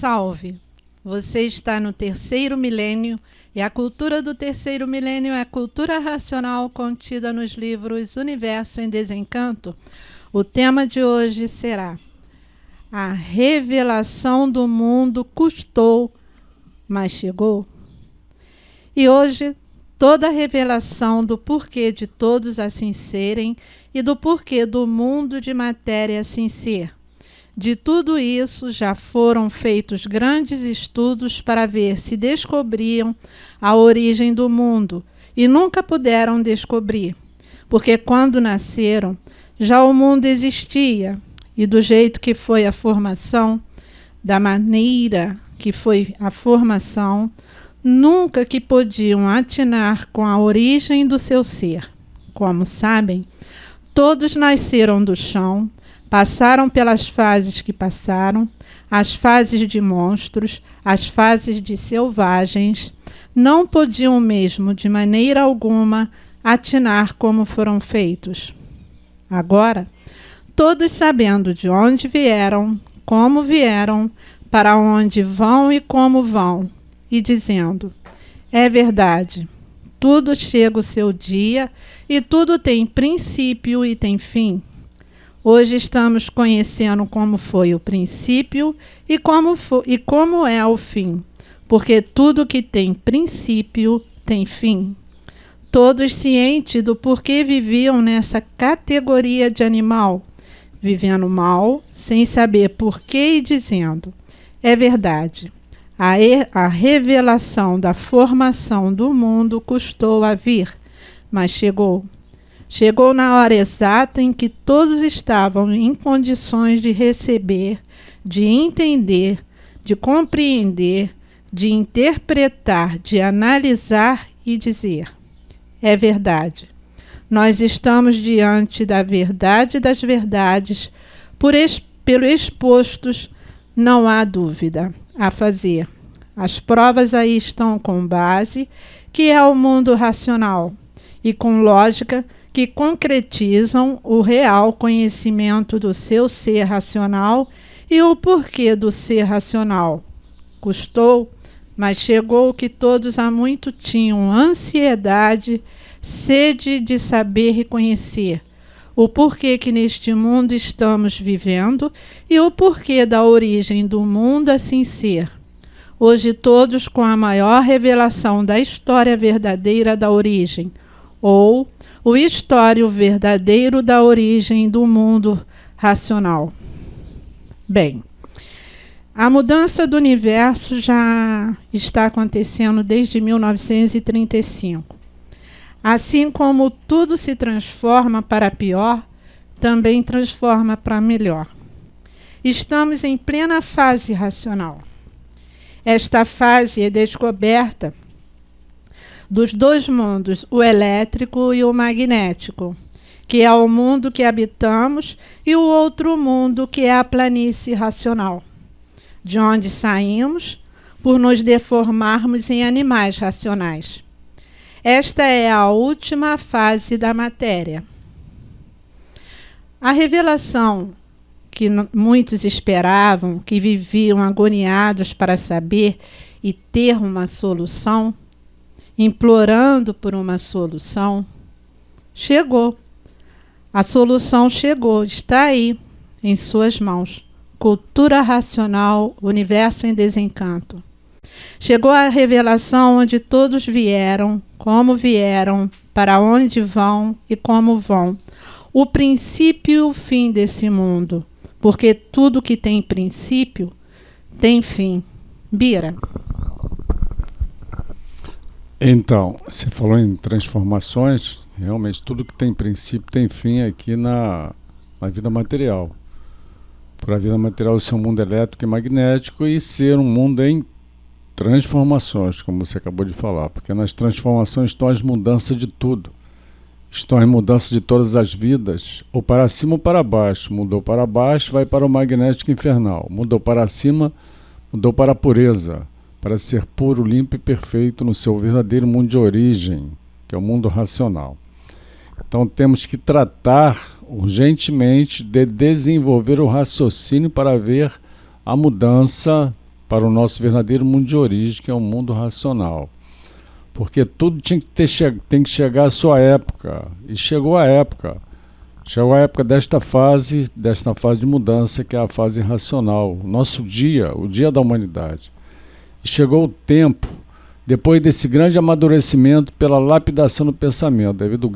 Salve! Você está no terceiro milênio e a cultura do terceiro milênio é a cultura racional contida nos livros Universo em Desencanto. O tema de hoje será: a revelação do mundo custou, mas chegou. E hoje, toda a revelação do porquê de todos assim serem e do porquê do mundo de matéria assim ser. De tudo isso já foram feitos grandes estudos para ver se descobriam a origem do mundo e nunca puderam descobrir, porque quando nasceram já o mundo existia e do jeito que foi a formação, da maneira que foi a formação, nunca que podiam atinar com a origem do seu ser. Como sabem, todos nasceram do chão, passaram pelas fases que passaram, as fases de monstros, as fases de selvagens, não podiam mesmo, de maneira alguma, atinar como foram feitos. Agora, todos sabendo de onde vieram, como vieram, para onde vão e como vão, e dizendo: é verdade, tudo chega o seu dia e tudo tem princípio e tem fim. Hoje estamos conhecendo como foi o princípio e como é o fim, porque tudo que tem princípio tem fim. Todos cientes do porquê viviam nessa categoria de animal, vivendo mal, sem saber porquê e dizendo: é verdade, a revelação da formação do mundo custou a vir, mas chegou. Chegou na hora exata em que todos estavam em condições de receber, de entender, de compreender, de interpretar, de analisar e dizer: é verdade. Nós estamos diante da verdade das verdades, pelo expostos, não há dúvida a fazer. As provas aí estão com base, que é o mundo racional, e com lógica, que concretizam o real conhecimento do seu ser racional e o porquê do ser racional. Custou, mas chegou o que todos há muito tinham: ansiedade, sede de saber e conhecer o porquê que neste mundo estamos vivendo e o porquê da origem do mundo assim ser. Hoje todos com a maior revelação da história verdadeira da origem, ou o histórico verdadeiro da origem do mundo racional. Bem, a mudança do universo já está acontecendo desde 1935. Assim como tudo se transforma para pior, também transforma para melhor. Estamos em plena fase racional. Esta fase é descoberta dos dois mundos, o elétrico e o magnético, que é o mundo que habitamos, e o outro mundo, que é a planície racional, de onde saímos por nos deformarmos em animais racionais. Esta é a última fase da matéria. A revelação que muitos esperavam, que viviam agoniados para saber e ter uma solução, implorando por uma solução, chegou. A solução chegou, está aí, em suas mãos. Cultura racional, universo em desencanto. Chegou a revelação onde todos vieram, como vieram, para onde vão e como vão. O princípio e o fim desse mundo, porque tudo que tem princípio tem fim. Bira. Então, você falou em transformações, realmente tudo que tem princípio tem fim aqui na vida material. Por a vida material ser um mundo elétrico e magnético e ser um mundo em transformações, como você acabou de falar, porque nas transformações estão as mudanças de tudo. Estão as mudanças de todas as vidas, ou para cima ou para baixo. Mudou para baixo, vai para o magnético infernal. Mudou para cima, mudou para a pureza, para ser puro, limpo e perfeito no seu verdadeiro mundo de origem, que é o mundo racional. Então temos que tratar urgentemente de desenvolver o raciocínio para ver a mudança para o nosso verdadeiro mundo de origem, que é o mundo racional. Porque tudo tem que chegar à sua época. E chegou a época. Chegou a época desta fase de mudança, que é a fase racional. O nosso dia, o dia da humanidade. E chegou o tempo, depois desse grande amadurecimento pela lapidação do pensamento. Devido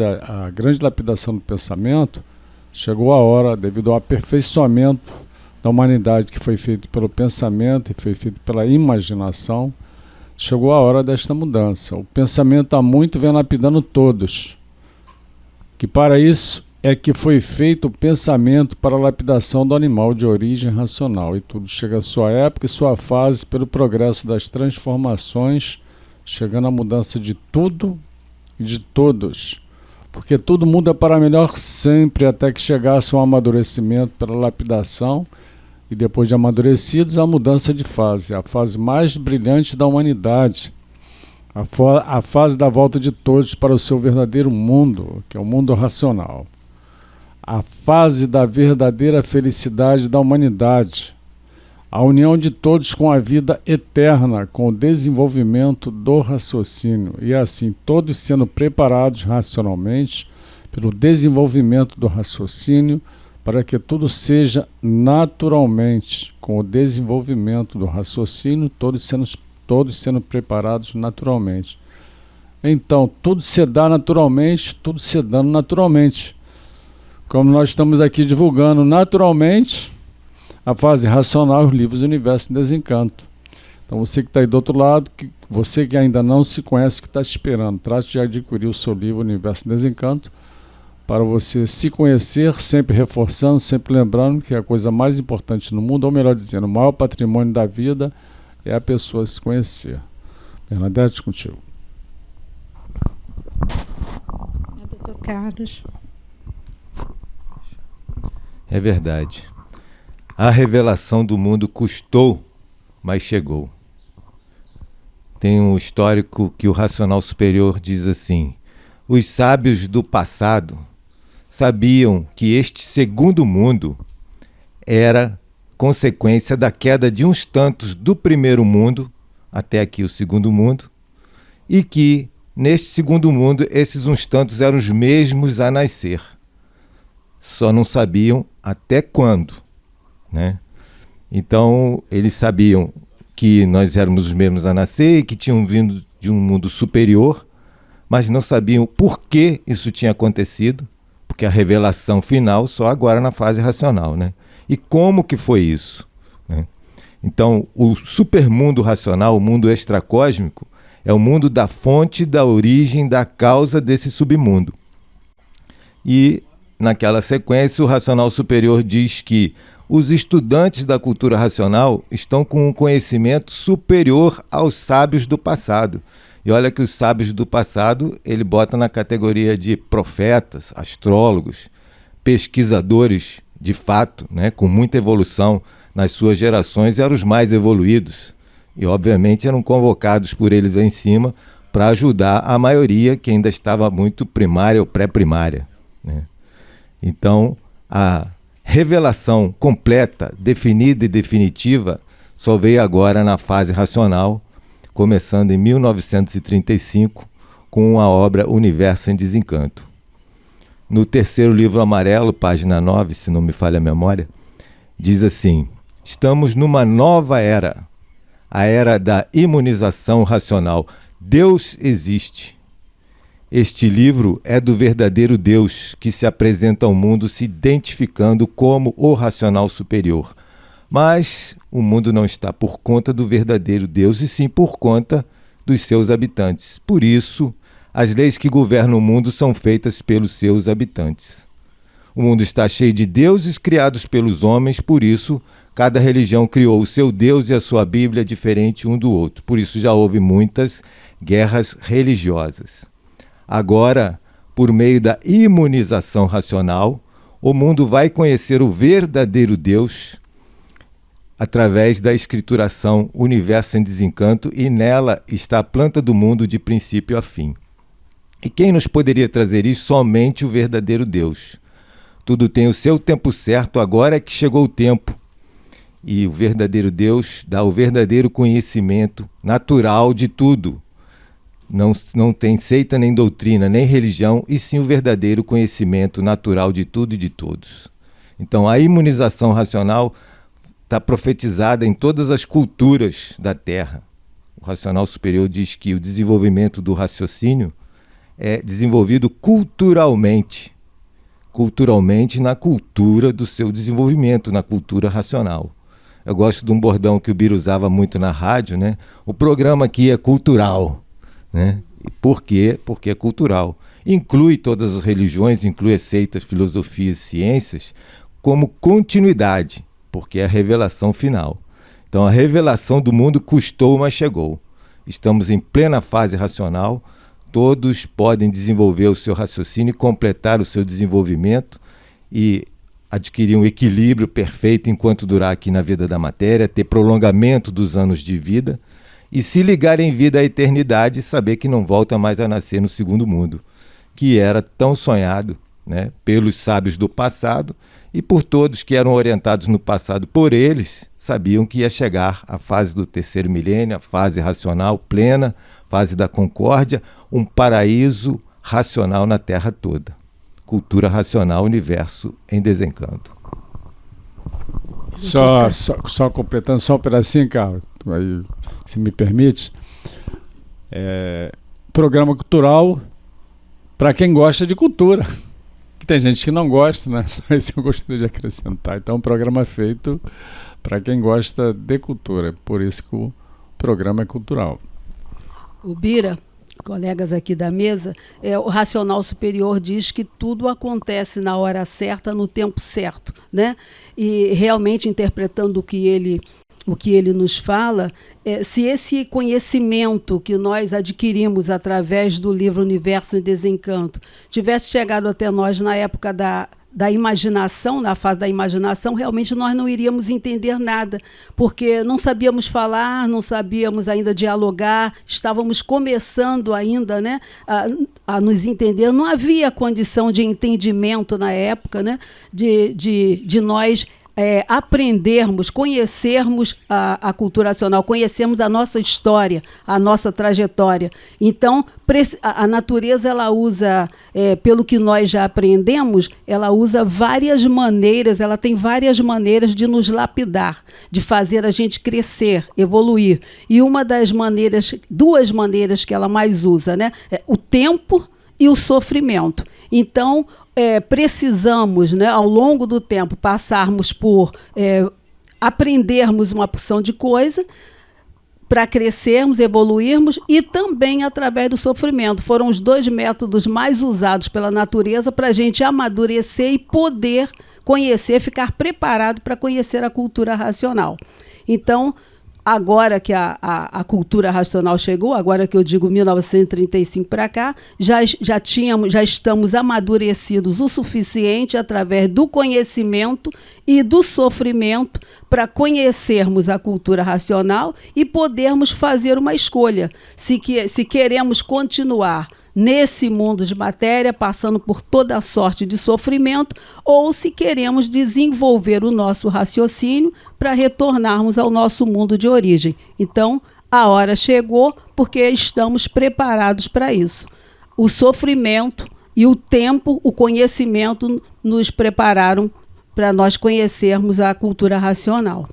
à grande lapidação do pensamento, chegou a hora, devido ao aperfeiçoamento da humanidade que foi feito pelo pensamento e foi feito pela imaginação, chegou a hora desta mudança. O pensamento há muito vem lapidando todos, que para isso é que foi feito o pensamento para a lapidação do animal de origem racional, e tudo chega à sua época e sua fase pelo progresso das transformações, chegando à mudança de tudo e de todos, porque tudo muda para melhor sempre, até que chegasse um amadurecimento pela lapidação, e depois de amadurecidos, a mudança de fase, a fase mais brilhante da humanidade, a fase da volta de todos para o seu verdadeiro mundo, que é o mundo racional. A fase da verdadeira felicidade da humanidade, a união de todos com a vida eterna, com o desenvolvimento do raciocínio, e assim todos sendo preparados racionalmente pelo desenvolvimento do raciocínio, para que tudo seja naturalmente, com o desenvolvimento do raciocínio, todos sendo preparados naturalmente. Então, tudo se dá naturalmente, tudo se dando naturalmente. Como nós estamos aqui divulgando naturalmente a fase racional, os livros Universo em Desencanto. Então você que está aí do outro lado, você que ainda não se conhece, que está esperando, trate de adquirir o seu livro Universo em Desencanto, para você se conhecer, sempre reforçando, sempre lembrando que a coisa mais importante no mundo, ou melhor dizendo, o maior patrimônio da vida é a pessoa se conhecer. Bernadette, contigo. Doutor Carlos. É verdade. A revelação do mundo custou, mas chegou. Tem um histórico que o racional superior diz assim: os sábios do passado sabiam que este segundo mundo era consequência da queda de uns tantos do primeiro mundo, até aqui o segundo mundo, e que neste segundo mundo esses uns tantos eram os mesmos a nascer. Só não sabiam até quando, né? Então, eles sabiam que nós éramos os mesmos a nascer e que tinham vindo de um mundo superior, mas não sabiam por que isso tinha acontecido, porque a revelação final só agora na fase racional, né? E como que foi isso, né? Então, o supermundo racional, o mundo extracósmico, é o mundo da fonte, da origem, da causa desse submundo. E naquela sequência, o racional superior diz que os estudantes da cultura racional estão com um conhecimento superior aos sábios do passado. E olha que os sábios do passado ele bota na categoria de profetas, astrólogos, pesquisadores de fato, né, com muita evolução nas suas gerações, eram os mais evoluídos. E obviamente eram convocados por eles aí em cima para ajudar a maioria que ainda estava muito primária ou pré-primária, né? Então, a revelação completa, definida e definitiva só veio agora na fase racional, começando em 1935 com a obra Universo em Desencanto. No terceiro livro amarelo, página 9, se não me falha a memória, diz assim: estamos numa nova era, a era da imunização racional. Deus existe. Este livro é do verdadeiro Deus que se apresenta ao mundo se identificando como o racional superior. Mas o mundo não está por conta do verdadeiro Deus, e sim por conta dos seus habitantes. Por isso, as leis que governam o mundo são feitas pelos seus habitantes. O mundo está cheio de deuses criados pelos homens, por isso, cada religião criou o seu Deus e a sua Bíblia diferente um do outro. Por isso já houve muitas guerras religiosas. Agora, por meio da imunização racional, o mundo vai conhecer o verdadeiro Deus através da escrituração Universo em Desencanto, e nela está a planta do mundo de princípio a fim. E quem nos poderia trazer isso? Somente o verdadeiro Deus. Tudo tem o seu tempo certo, agora é que chegou o tempo. E o verdadeiro Deus dá o verdadeiro conhecimento natural de tudo. Não tem seita, nem doutrina, nem religião, e sim o verdadeiro conhecimento natural de tudo e de todos. Então a imunização racional está profetizada em todas as culturas da Terra. O racional superior diz que o desenvolvimento do raciocínio é desenvolvido culturalmente na cultura do seu desenvolvimento, na cultura racional. Eu gosto de um bordão que o Bira usava muito na rádio, né? O programa aqui é cultural, né? E por quê? Porque é cultural. Inclui todas as religiões, inclui as seitas, filosofias, ciências, como continuidade, porque é a revelação final. Então a revelação do mundo custou, mas chegou. Estamos em plena fase racional, todos podem desenvolver o seu raciocínio e completar o seu desenvolvimento e adquirir um equilíbrio perfeito enquanto durar aqui na vida da matéria, ter prolongamento dos anos de vida e se ligar em vida à eternidade e saber que não volta mais a nascer no segundo mundo, que era tão sonhado, né, pelos sábios do passado e por todos que eram orientados no passado por eles, sabiam que ia chegar a fase do terceiro milênio, a fase racional plena, fase da concórdia, um paraíso racional na Terra toda. Cultura racional, universo em desencanto. Só completando só um pedacinho, Carlos, aí, se me permite. Programa cultural para quem gosta de cultura. Que tem gente que não gosta, né? Só isso eu gostaria de acrescentar. Então, um programa feito para quem gosta de cultura. Por isso que o programa é cultural. O Bira, colegas aqui da mesa, o racional superior diz que tudo acontece na hora certa, no tempo certo, né? E realmente interpretando o que ele nos fala, se esse conhecimento que nós adquirimos através do livro Universo em Desencanto tivesse chegado até nós na época da imaginação, na fase da imaginação, realmente nós não iríamos entender nada, porque não sabíamos falar, não sabíamos ainda dialogar, estávamos começando ainda, né, a nos entender, não havia condição de entendimento na época, né, de nós aprendermos, conhecermos a cultura racional, conhecermos a nossa história, a nossa trajetória. Então, a natureza, ela usa, pelo que nós já aprendemos, ela usa várias maneiras, ela tem várias maneiras de nos lapidar, de fazer a gente crescer, evoluir. E duas maneiras que ela mais usa, né? O tempo e o sofrimento. Então, precisamos, né, ao longo do tempo, passarmos por aprendermos uma porção de coisa para crescermos, evoluirmos e também através do sofrimento. Foram os dois métodos mais usados pela natureza para a gente amadurecer e poder conhecer, ficar preparado para conhecer a cultura racional. Então, agora que a cultura racional chegou, agora que eu digo 1935 para cá, já estamos amadurecidos o suficiente através do conhecimento e do sofrimento para conhecermos a cultura racional e podermos fazer uma escolha. Se queremos continuar nesse mundo de matéria, passando por toda a sorte de sofrimento, ou se queremos desenvolver o nosso raciocínio para retornarmos ao nosso mundo de origem. Então, a hora chegou porque estamos preparados para isso. O sofrimento e o tempo, o conhecimento nos prepararam para nós conhecermos a cultura racional.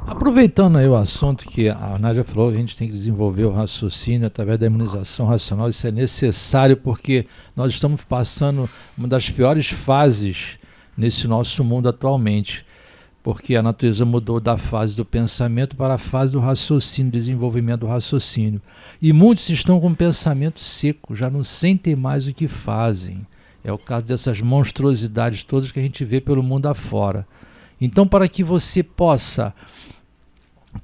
Aproveitando aí o assunto que a Nádia falou, a gente tem que desenvolver o raciocínio através da imunização racional. Isso é necessário porque nós estamos passando uma das piores fases nesse nosso mundo atualmente, porque a natureza mudou da fase do pensamento para a fase do raciocínio, desenvolvimento do raciocínio. E muitos estão com o pensamento seco, já não sentem mais o que fazem. É o caso dessas monstruosidades todas que a gente vê pelo mundo afora. Então, para que você possa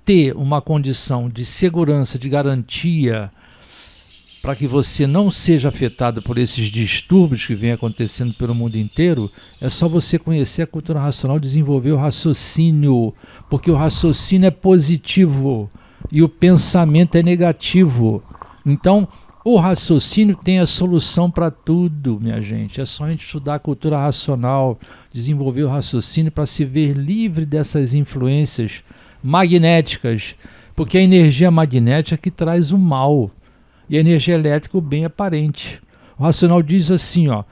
ter uma condição de segurança, de garantia, para que você não seja afetado por esses distúrbios que vêm acontecendo pelo mundo inteiro, é só você conhecer a cultura racional, desenvolver o raciocínio, porque o raciocínio é positivo e o pensamento é negativo. Então, O raciocínio tem a solução para tudo, minha gente. É só a gente estudar a cultura racional, desenvolver o raciocínio para se ver livre dessas influências magnéticas, porque a energia magnética que traz o mal e a energia elétrica o bem aparente. O racional diz assim, ó,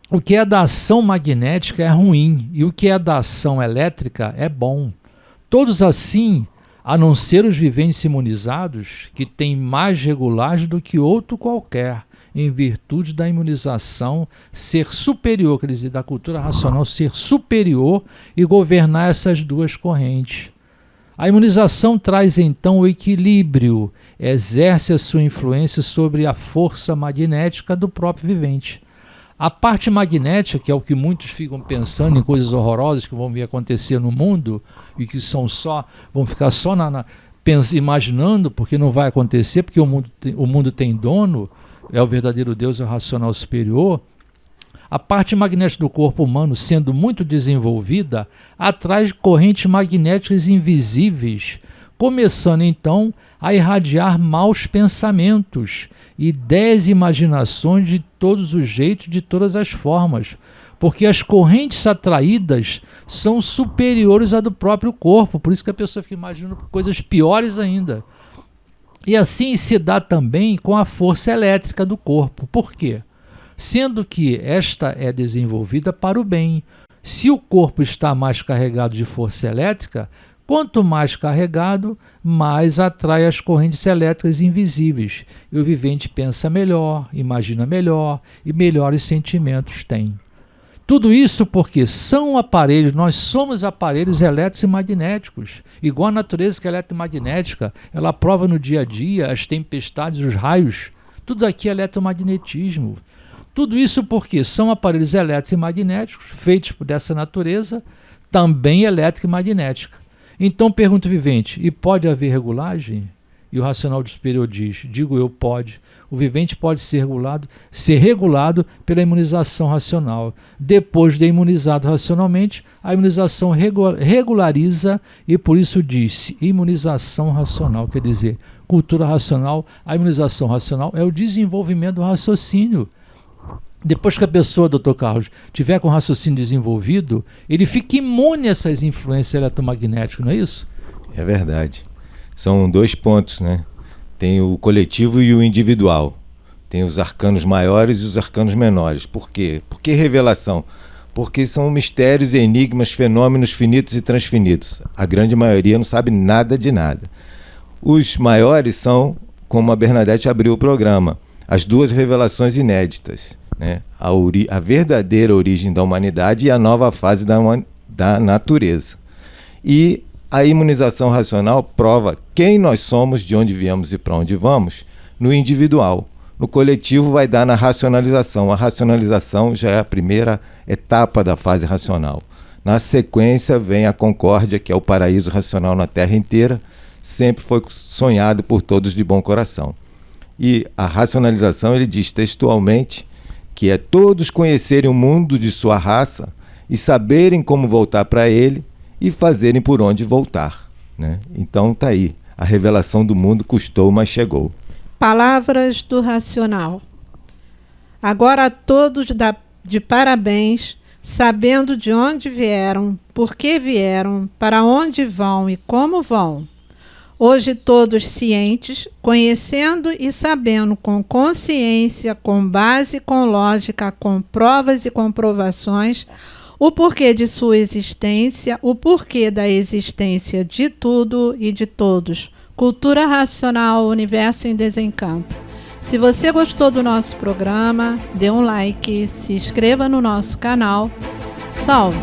o que é da ação magnética é ruim e o que é da ação elétrica é bom. Todos assim, a não ser os viventes imunizados, que têm mais regulagem do que outro qualquer, em virtude da imunização ser superior, quer dizer, da cultura racional ser superior e governar essas duas correntes. A imunização traz então o equilíbrio, exerce a sua influência sobre a força magnética do próprio vivente. A parte magnética, que é o que muitos ficam pensando em coisas horrorosas que vão vir acontecer no mundo e que vão ficar só imaginando, porque não vai acontecer, porque o mundo tem dono, é o verdadeiro Deus, é o racional superior. A parte magnética do corpo humano, sendo muito desenvolvida, atrai correntes magnéticas invisíveis, começando então a irradiar maus pensamentos, ideias e imaginações de todos os jeitos, de todas as formas, porque as correntes atraídas são superiores à do próprio corpo, por isso que a pessoa fica imaginando coisas piores ainda. E assim se dá também com a força elétrica do corpo. Por quê? Sendo que esta é desenvolvida para o bem. Se o corpo está mais carregado de força elétrica, quanto mais carregado, mais atrai as correntes elétricas invisíveis. E o vivente pensa melhor, imagina melhor e melhores sentimentos tem. Tudo isso porque são aparelhos, nós somos aparelhos elétricos e magnéticos. Igual a natureza que é eletromagnética, ela prova no dia a dia as tempestades, os raios. Tudo aqui é eletromagnetismo. Tudo isso porque são aparelhos elétricos e magnéticos, feitos dessa natureza, também elétrica e magnética. Então pergunta o vivente, e pode haver regulagem? E o racional superior diz, digo eu, pode. O vivente pode ser regulado pela imunização racional. Depois de imunizado racionalmente, a imunização regulariza e por isso diz imunização racional, quer dizer, cultura racional, a imunização racional é o desenvolvimento do raciocínio. Depois que a pessoa, Dr. Carlos, tiver com o raciocínio desenvolvido, ele fica imune a essas influências eletromagnéticas, não é isso? É verdade. São 2 pontos, né? Tem o coletivo e o individual. Tem os arcanos maiores e os arcanos menores. Por quê? Por que revelação? Porque são mistérios, enigmas, fenômenos finitos e transfinitos. A grande maioria não sabe nada de nada. Os maiores são, como a Bernadette abriu o programa, as 2 revelações inéditas, né? A verdadeira origem da humanidade e a nova fase da natureza. E a imunização racional prova quem nós somos, de onde viemos e para onde vamos, no individual. No coletivo vai dar na racionalização. A racionalização já é a primeira etapa da fase racional. Na sequência vem a concórdia, que é o paraíso racional na Terra inteira, sempre foi sonhado por todos de bom coração. E a racionalização, ele diz textualmente, que é todos conhecerem o mundo de sua raça e saberem como voltar para ele e fazerem por onde voltar, né? Então tá aí, a revelação do mundo custou, mas chegou. Palavras do racional. Agora a todos de parabéns, sabendo de onde vieram, por que vieram, para onde vão e como vão. Hoje todos cientes, conhecendo e sabendo com consciência, com base, com lógica, com provas e comprovações, o porquê de sua existência, o porquê da existência de tudo e de todos. Cultura racional, universo em desencanto. Se você gostou do nosso programa, dê um like, se inscreva no nosso canal. Salve!